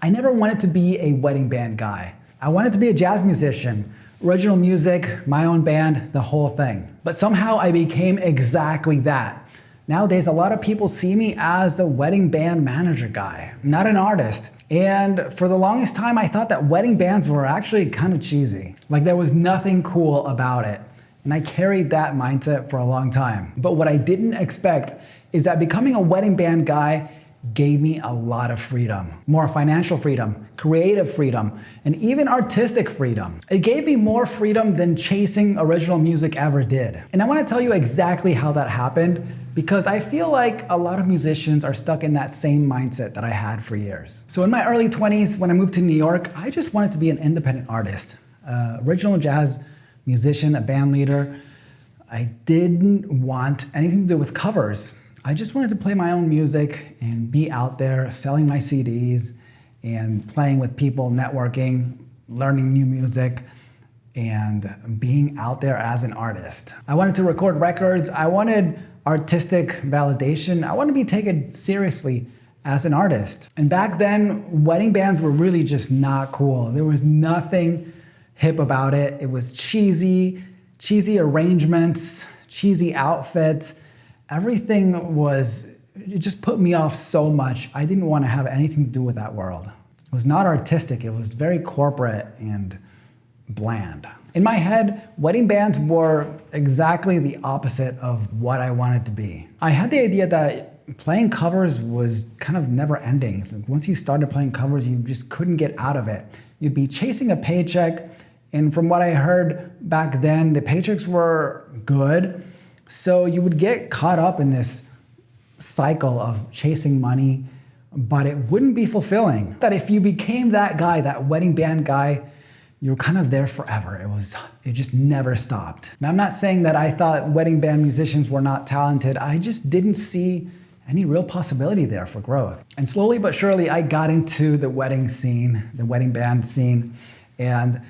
I never wanted to be a wedding band guy. I wanted to be a jazz musician, original music, my own band, the whole thing. But somehow I became exactly that. Nowadays, a lot of people see me as the wedding band manager guy, not an artist. And for the longest time, I thought that wedding bands were actually kind of cheesy. Like there was nothing cool about it. And I carried that mindset for a long time. But what I didn't expect is that becoming a wedding band guy gave me a lot of freedom. More financial freedom, creative freedom, and even artistic freedom. It gave me more freedom than chasing original music ever did. And I want to tell you exactly how that happened, because I feel like a lot of musicians are stuck in that same mindset that I had for years. So in my early 20s, when I moved to New York, I just wanted to be an independent artist, original jazz musician, a band leader. I didn't want anything to do with covers. I just wanted to play my own music and be out there selling my CDs and playing with people, networking, learning new music, and being out there as an artist. I wanted to record records. I wanted artistic validation. I wanted to be taken seriously as an artist. And back then, wedding bands were really just not cool. There was nothing hip about it. It was cheesy arrangements, cheesy outfits. Everything it just put me off so much. I didn't want to have anything to do with that world. It was not artistic. It was very corporate and bland. In my head, wedding bands were exactly the opposite of what I wanted to be. I had the idea that playing covers was kind of never ending. So once you started playing covers, you just couldn't get out of it. You'd be chasing a paycheck, and from what I heard back then, the paychecks were good. So you would get caught up in this cycle of chasing money, but it wouldn't be fulfilling. That if you became that guy, that wedding band guy, you're kind of there forever. It just never stopped. Now, I'm not saying that I thought wedding band musicians were not talented. I just didn't see any real possibility there for growth. And slowly but surely, I got into the wedding scene, the wedding band scene, and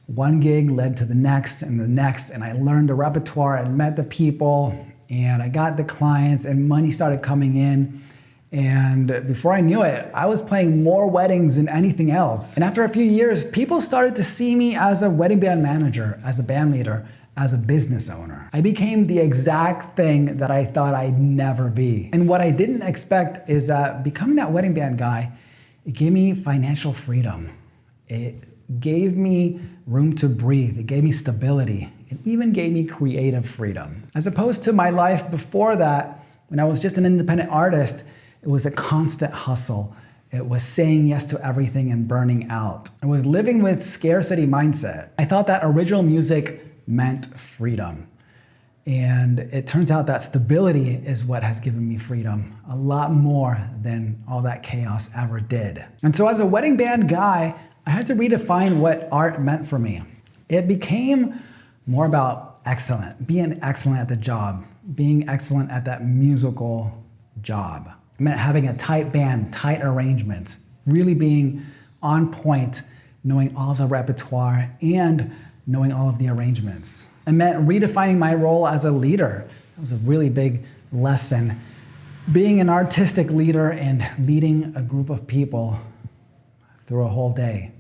one gig led to the next, and I learned the repertoire and met the people, and I got the clients, and money started coming in. And before I knew it, I was playing more weddings than anything else. And after a few years, people started to see me as a wedding band manager, as a band leader, as a business owner. I became the exact thing that I thought I'd never be. And what I didn't expect is that becoming that wedding band guy, it gave me financial freedom. It gave me room to breathe. It gave me stability. It even gave me creative freedom. As opposed to my life before that, when I was just an independent artist, it was a constant hustle. It was saying yes to everything and burning out. I was living with scarcity mindset. I thought that original music meant freedom. And it turns out that stability is what has given me freedom, a lot more than all that chaos ever did. And so as a wedding band guy, I had to redefine what art meant for me. It became more about being excellent at the job, being excellent at that musical job. It meant having a tight band, tight arrangements, really being on point, knowing all the repertoire and knowing all of the arrangements. It meant redefining my role as a leader. That was a really big lesson. Being an artistic leader and leading a group of people through a whole day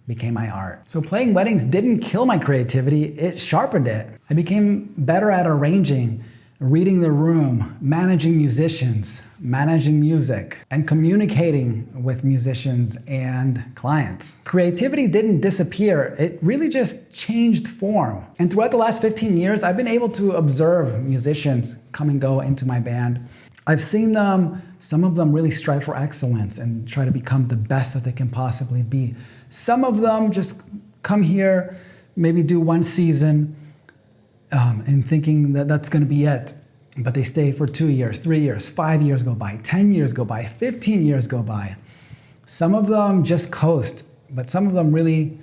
became my art. So playing weddings didn't kill my creativity, it sharpened it. I became better at arranging, reading the room, managing musicians, managing music, and communicating with musicians and clients. Creativity didn't disappear, it really just changed form. And throughout the last 15 years, I've been able to observe musicians come and go into my band. I've seen some of them really strive for excellence and try to become the best that they can possibly be. Some of them just come here, maybe do one season, and thinking that that's going to be it. But they stay for 2 years, 3 years, 5 years go by, 10 years go by, 15 years go by. Some of them just coast, but some of them really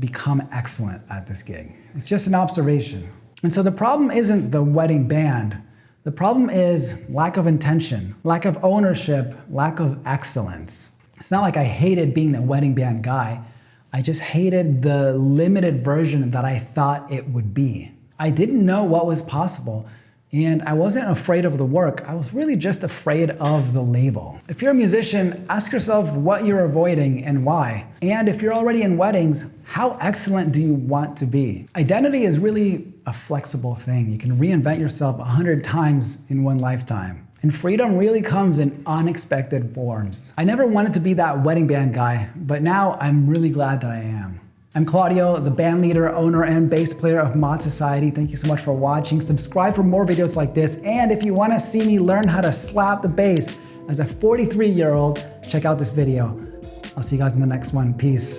become excellent at this gig. It's just an observation. And so the problem isn't the wedding band. The problem is lack of intention, lack of ownership, lack of excellence. It's not like I hated being the wedding band guy. I just hated the limited version that I thought it would be. I didn't know what was possible And I wasn't afraid of the work, I was really just afraid of the label. If you're a musician, ask yourself what you're avoiding and why. And if you're already in weddings, how excellent do you want to be? Identity is really a flexible thing. You can reinvent yourself 100 times in one lifetime. And freedom really comes in unexpected forms. I never wanted to be that wedding band guy, but now I'm really glad that I am. I'm Claudio, the band leader, owner, and bass player of Mod Society. Thank you so much for watching. Subscribe for more videos like this. And if you want to see me learn how to slap the bass as a 43-year-old, check out this video. I'll see you guys in the next one. Peace.